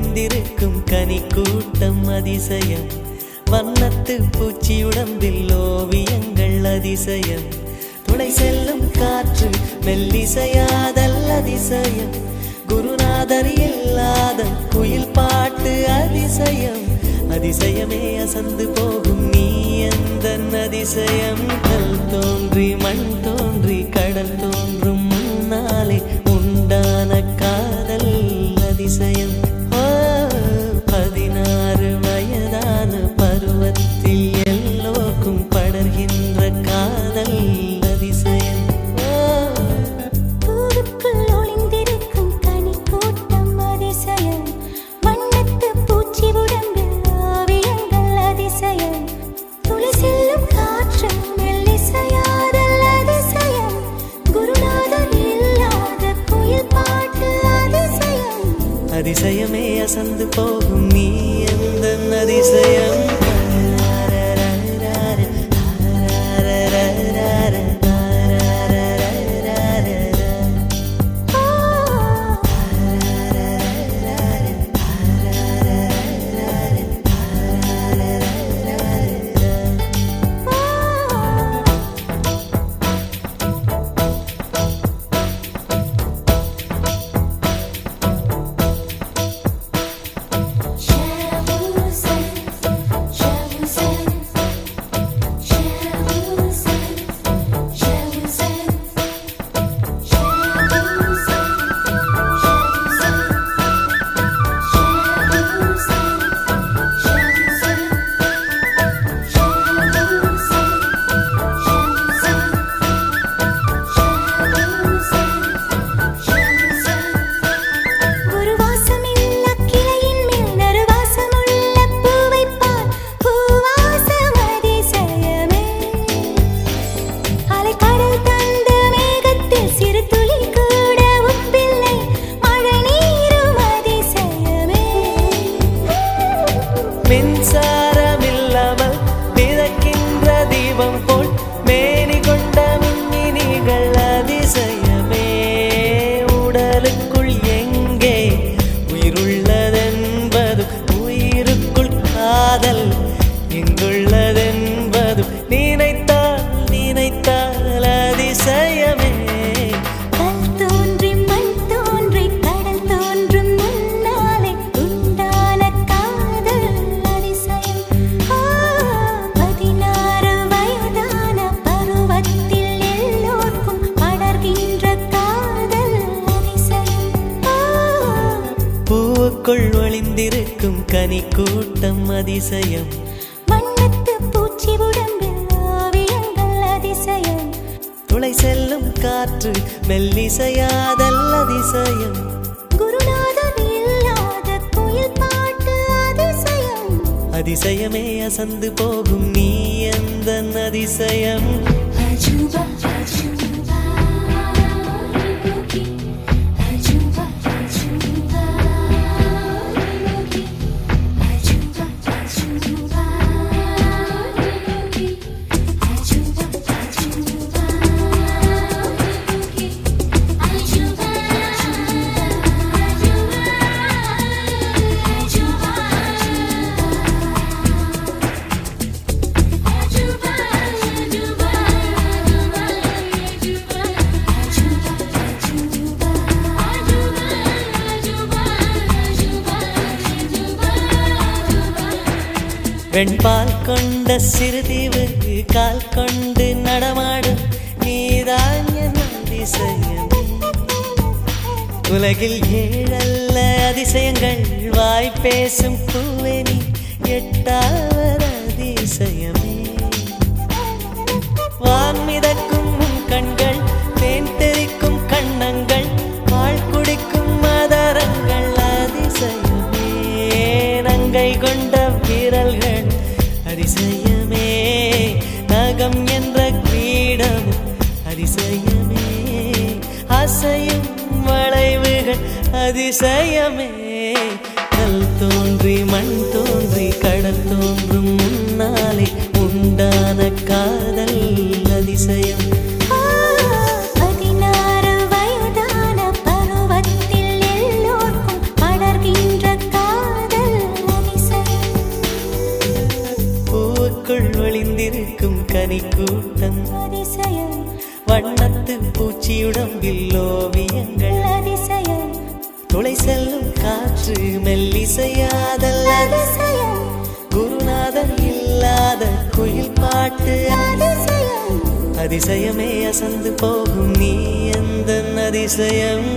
ஒளிந்திருக்கும் கனி கூட்டம் அதிசயம். வண்ணத்து பூச்சி உடம்பில் ஓவியங்கள் அதிசயம். துணை செல்லும் காற்று மெல்லிசையாதல் அதிசயம். குருநாதர் இல்லாத குயில் பாட்டு அதிசயம். அதிசயமே அசந்து போகும் நீ எந்தன் அதிசயம். கல் தோன்றி மண் தோன்றி கடல் தோன்றும் முன்னாலே உண்டான காதல் அதிசயம். 16 வயதான பருவத்தில் எல்லோருக்கும் படர்கின்ற காதல் அதிசயம். அதிசயமே அசந்து போகும் நீ எந்தன் அதிசயம். மின்சாரமில்லாமல் மிதக்கின்ற தீபம் போல் மேனி கொண்ட மின்மினிகள் அதிசயமே. உடலுக்குள் எங்கே உயிருள்ளதென்பது உயிருக்குள் காதல் எங்குள்ளதென்பது நினைத்தால் நினைத்தால் அதிசயமே. பூவுக்குள் ஒளிந்திருக்கும் கனி கூட்டம் அதிசயம். வண்ணத்து பூச்சி உடம்பில் ஓவியங்கள் அதிசயம். துளை செல்லும் காற்று மெல்லிசையாதல் அதிசயம். குருநாதர் இல்லாத குயில் பாட்டு அதிசயம். அதிசயமே அசந்து போகும் நீ எந்தன் அதிசயம். அஜூபா அஜூபா வெண்பால் கொண்ட சிறுதீவு கால் கொண்டு நடமாடும் நீதான் என் அதிசயம். உலகில் 7 அதிசயங்கள் வாய் பேசும் பூவேனி 8வது அதிசயமே. வான் மிதக்கும் கண்கள் தேன் தெறிக்கும் கண்ணங்கள் பால் குடிக்கும் மதரங்கள் அதிசயமே. நங்கை கொண்ட விரல்கள் அதிசயமே. நகம் என்ற கிரீடம் அதிசயமே. அசையும் வளைவுகள் அதிசயமே. கல் தோன்றி மண் தோன்றி கடல் தோன்றும் முன்னாலே உண்டான காதல் அதிசயம். பதினாறு வயதான பருவத்தில் எல்லோருக்கும் படர்கின்ற தேனி கூட்டம் அதிசயம் வண்ணத்து பூச்சியுடம்பில் ஓவியங்கள் அதிசயம் துளை செல்லும் காற்று மெல்லிசையாதல் அதிசயம் குருநாதன் இல்லாத குயில் பாட்டு அதிசயம் அதிசயமே அசந்து போகும் நீ எந்த அதிசயம்